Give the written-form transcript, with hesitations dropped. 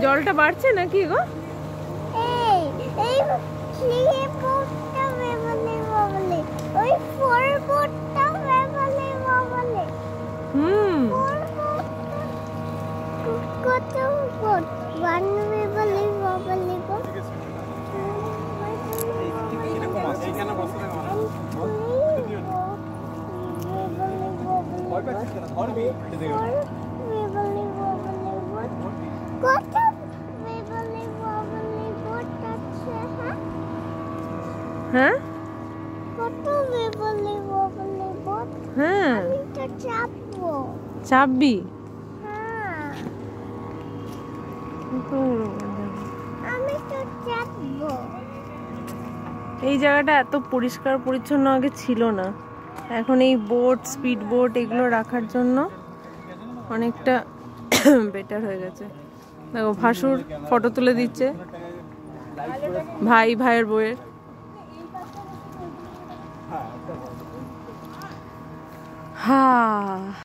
জলটা বাড়ছে নাকি গো? হ্যাঁ হ্যাঁ চাপবি? এই জায়গাটা এত পরিষ্কার পরিচ্ছন্ন আগে ছিল না, এখন এই বোট, স্পিড বোট এগুলো রাখার জন্য অনেকটা বেটার হয়ে গেছে। দেখো ভাসুর ফটো তুলে দিচ্ছে, ভাইয়ের বউয়ের। হ্যাঁ